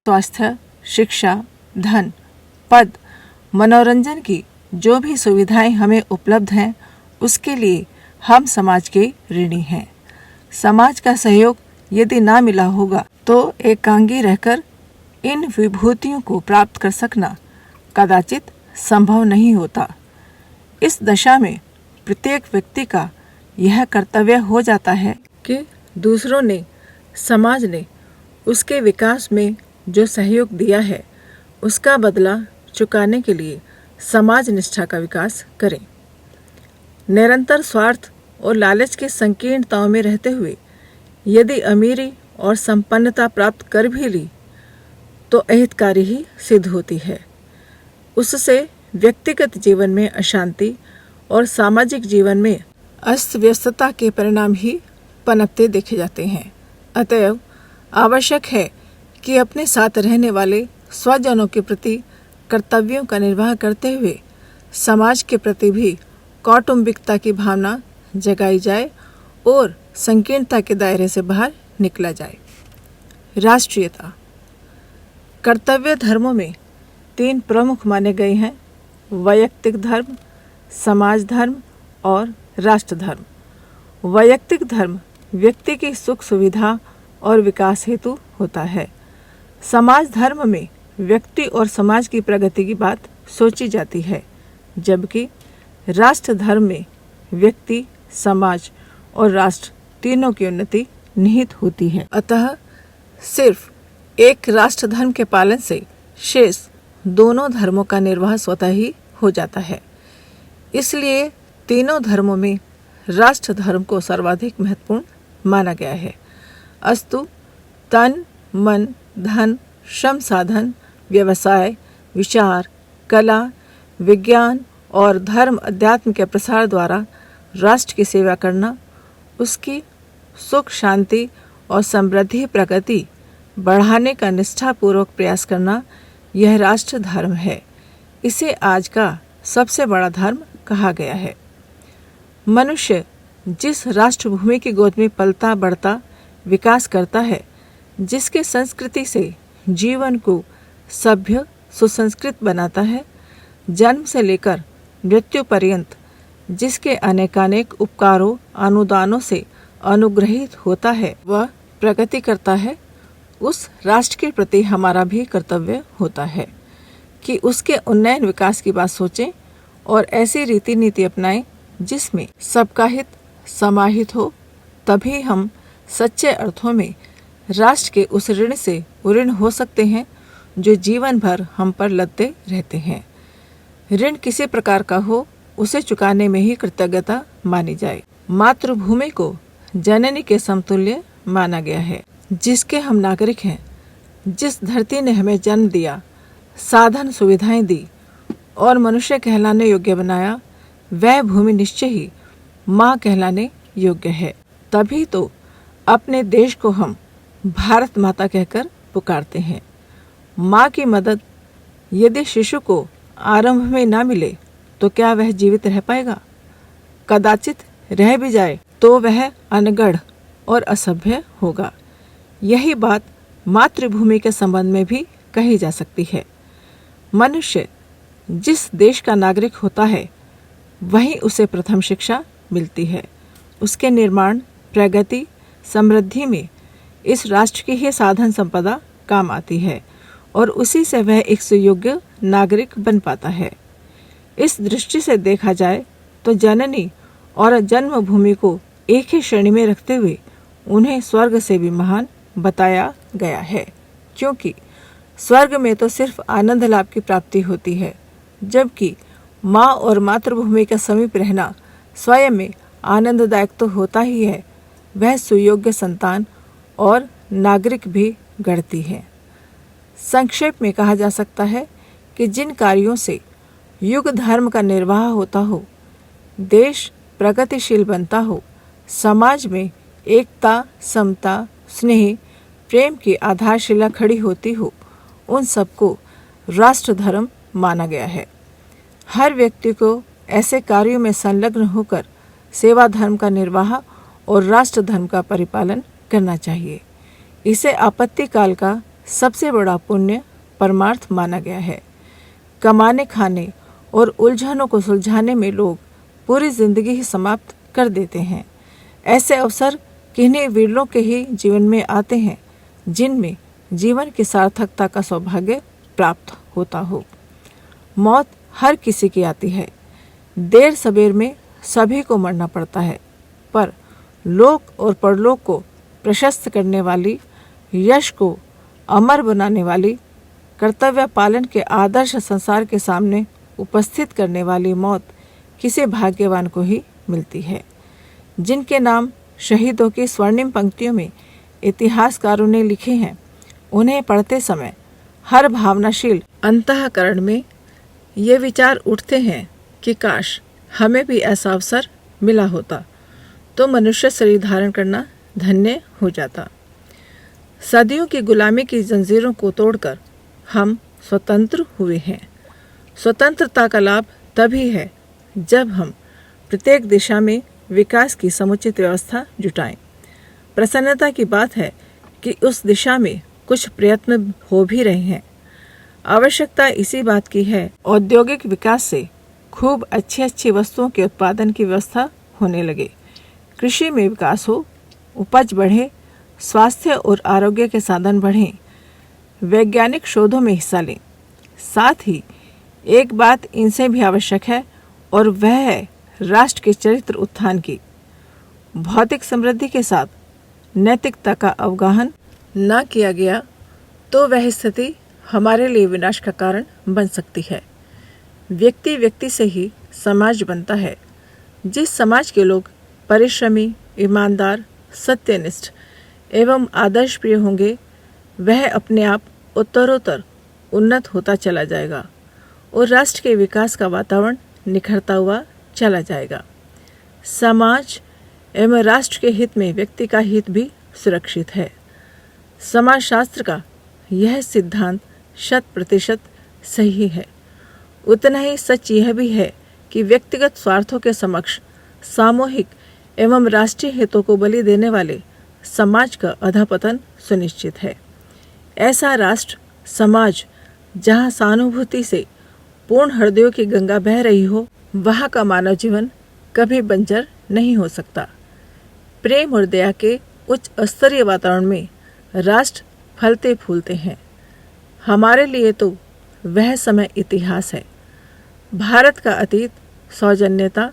स्वास्थ्य, शिक्षा, धन, पद, मनोरंजन की जो भी सुविधाएं हमें उपलब्ध हैं, उसके लिए हम समाज के ऋणी हैं। समाज का सहयोग यदि ना मिला होगा तो एकांगी रहकर इन विभूतियों को प्राप्त कर सकना कदाचित संभव नहीं होता। इस दशा में प्रत्येक व्यक्ति का यह कर्तव्य हो जाता है कि दूसरों ने, समाज ने उसके विकास में जो सहयोग दिया है, उसका बदला चुकाने के लिए समाज निष्ठा का विकास करें। निरंतर स्वार्थ और लालच की संकीर्णताओं में रहते हुए यदि अमीरी और संपन्नता प्राप्त कर भी ली तो अहितकारी ही सिद्ध होती है। उससे व्यक्तिगत जीवन में अशांति और सामाजिक जीवन में अस्त व्यस्तता के परिणाम ही पनपते देखे जाते हैं। अतएव आवश्यक है कि अपने साथ रहने वाले स्वजनों के प्रति कर्तव्यों का निर्वाह करते हुए समाज के प्रति भी कौटुंबिकता की भावना जगाई जाए और संकीर्णता के दायरे से बाहर निकला जाए। राष्ट्रीयता। कर्तव्य धर्मों में 3 प्रमुख माने गए हैं: वैयक्तिक धर्म, समाज धर्म और राष्ट्र धर्म। वैयक्तिक धर्म व्यक्ति की सुख सुविधा और विकास हेतु होता है। समाज धर्म में व्यक्ति और समाज की प्रगति की बात सोची जाती है, जबकि राष्ट्र धर्म में व्यक्ति, समाज और राष्ट्र तीनों की उन्नति निहित होती है। अतः सिर्फ एक राष्ट्र धर्म के पालन से शेष दोनों धर्मों का निर्वाह स्वतः ही हो जाता है। इसलिए तीनों धर्मों में राष्ट्र धर्म को सर्वाधिक महत्वपूर्ण माना गया है। अस्तु तन, मन, धन, श्रम साधन, व्यवसाय, विचार, कला, विज्ञान और धर्म अध्यात्म के प्रसार द्वारा राष्ट्र की सेवा करना, उसकी सुख, शांति और समृद्धि प्रगति बढ़ाने का निष्ठापूर्वक प्रयास करना, यह राष्ट्र धर्म है। इसे आज का सबसे बड़ा धर्म कहा गया है। मनुष्य जिस राष्ट्रभूमि की गोद में पलता बढ़ता विकास करता है, जिसके संस्कृति से जीवन को सभ्य सुसंस्कृत बनाता है, जन्म से लेकर मृत्यु पर्यंत जिसके अनेकानेक उपकारों अनुदानों से अनुग्रहित होता है, वह प्रगति करता है, उस राष्ट्र के प्रति हमारा भी कर्तव्य होता है कि उसके उन्नयन विकास की बात सोचें और ऐसी रीति नीति अपनाएं जिसमें सबका हित समाहित हो। तभी हम सच्चे अर्थों में राष्ट्र के उस ऋण से ऋण हो सकते हैं जो जीवन भर हम पर लदते रहते हैं। ऋण किसी प्रकार का हो, उसे चुकाने में ही कृतज्ञता मानी जाए। मातृभूमि को जननी के समतुल्य माना गया है, जिसके हम नागरिक हैं। जिस धरती ने हमें जन्म दिया, साधन सुविधाएं दी और मनुष्य कहलाने योग्य बनाया, वह भूमि निश्चय ही माँ कहलाने योग्य है। तभी तो अपने देश को हम भारत माता कहकर पुकारते हैं। माँ की मदद यदि शिशु को आरंभ में ना मिले तो क्या वह जीवित रह पाएगा? कदाचित रह भी जाए तो वह अनगढ़ और असभ्य होगा। यही बात मातृभूमि के संबंध में भी कही जा सकती है। मनुष्य जिस देश का नागरिक होता है, वहीं उसे प्रथम शिक्षा मिलती है। उसके निर्माण, प्रगति, समृद्धि में इस राष्ट्र की ही साधन संपदा काम आती है और उसी से वह एक सुयोग्य नागरिक बन पाता है। इस दृष्टि से देखा जाए तो जननी और जन्मभूमि को एक ही श्रेणी में रखते हुए उन्हें स्वर्ग से भी महान बताया गया है, क्योंकि स्वर्ग में तो सिर्फ आनंद लाभ की प्राप्ति होती है, जबकि माँ और मातृभूमि के समीप रहना स्वयं में आनंददायक तो होता ही है, वह सुयोग्य संतान और नागरिक भी गढ़ती है। संक्षेप में कहा जा सकता है कि जिन कार्यों से युग धर्म का निर्वाह होता हो, देश प्रगतिशील बनता हो, समाज में एकता, समता, स्नेह, प्रेम की आधारशिला खड़ी होती हो, उन सबको राष्ट्र धर्म माना गया है। हर व्यक्ति को ऐसे कार्यों में संलग्न होकर सेवा धर्म का निर्वाह और राष्ट्र धर्म का परिपालन करना चाहिए। इसे आपत्ति काल का सबसे बड़ा पुण्य परमार्थ माना गया है। कमाने खाने और उलझनों को सुलझाने में लोग पूरी जिंदगी ही समाप्त कर देते हैं। ऐसे अवसर किन्हीं विरलों के ही जीवन में आते हैं जिनमें जीवन की सार्थकता का सौभाग्य प्राप्त होता हो। मौत हर किसी की आती है, देर सबेर में सभी को मरना पड़ता है, पर लोक और परलोक को प्रशस्त करने वाली, यश को अमर बनाने वाली, कर्तव्य पालन के आदर्श संसार के सामने उपस्थित करने वाली मौत किसी भाग्यवान को ही मिलती है। जिनके नाम शहीदों की स्वर्णिम पंक्तियों में इतिहासकारों ने लिखे हैं, उन्हें पढ़ते समय हर भावनाशील अंतःकरण में ये विचार उठते हैं कि काश हमें भी ऐसा अवसर मिला होता तो मनुष्य शरीर धारण करना धन्य हो जाता। सदियों की गुलामी की जंजीरों को तोड़कर हम स्वतंत्र हुए हैं। स्वतंत्रता का लाभ तभी है जब हम प्रत्येक दिशा में विकास की समुचित व्यवस्था जुटाएं। प्रसन्नता की बात है कि उस दिशा में कुछ प्रयत्न हो भी रहे हैं। आवश्यकता इसी बात की है, औद्योगिक विकास से खूब अच्छी वस्तुओं के उत्पादन की व्यवस्था होने लगे, कृषि में विकास हो, उपज बढ़े, स्वास्थ्य और आरोग्य के साधन बढ़ें, वैज्ञानिक शोधों में हिस्सा लें। साथ ही एक बात इनसे भी आवश्यक है और वह है राष्ट्र के चरित्र उत्थान की। भौतिक समृद्धि के साथ नैतिकता का अवगाहन न किया गया तो वह स्थिति हमारे लिए विनाश का कारण बन सकती है। व्यक्ति व्यक्ति से ही समाज बनता है। जिस समाज के लोग परिश्रमी, ईमानदार, सत्यनिष्ठ एवं आदर्श प्रिय होंगे, वह अपने आप उत्तरोत्तर उन्नत होता चला जाएगा और राष्ट्र के विकास का वातावरण निखरता हुआ चला जाएगा। समाज एवं राष्ट्र के हित में व्यक्ति का हित भी सुरक्षित है। समाजशास्त्र का यह सिद्धांत 100% सही है। उतना ही सच यह भी है कि व्यक्तिगत स्वार्थों के समक्ष सामूहिक एवं राष्ट्रीय हितों को बलि देने वाले समाज का अधःपतन सुनिश्चित है। ऐसा राष्ट्र समाज जहाँ सहानुभूति से पूर्ण हृदयों की गंगा बह रही हो, वहाँ का मानव जीवन कभी बंजर नहीं हो सकता। प्रेम और दया के उच्च स्तरीय वातावरण में राष्ट्र फलते फूलते हैं। हमारे लिए तो वह समय इतिहास है। भारत का अतीत सौजन्यता,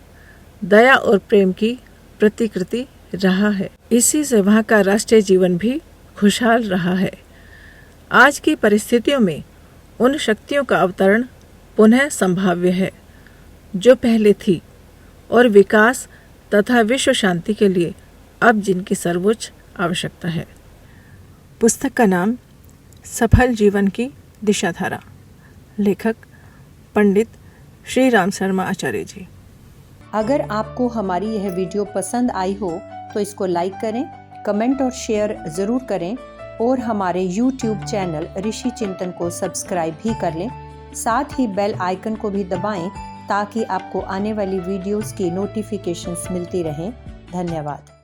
दया और प्रेम की प्रतिकृति रहा है। इसी से वहाँ का राष्ट्रीय जीवन भी खुशहाल रहा है। आज की परिस्थितियों में उन शक्तियों का अवतरण पुनः संभाव्य है जो पहले थी और विकास तथा विश्व शांति के लिए अब जिनकी सर्वोच्च आवश्यकता है। पुस्तक का नाम सफल जीवन की दिशाधारा। लेखक पंडित श्री राम शर्मा आचार्य जी। अगर आपको हमारी यह वीडियो पसंद आई हो तो इसको लाइक करें, कमेंट और शेयर ज़रूर करें और हमारे YouTube चैनल ऋषि चिंतन को सब्सक्राइब भी कर लें। साथ ही बेल आइकन को भी दबाएं ताकि आपको आने वाली वीडियोस की नोटिफिकेशंस मिलती रहें। धन्यवाद।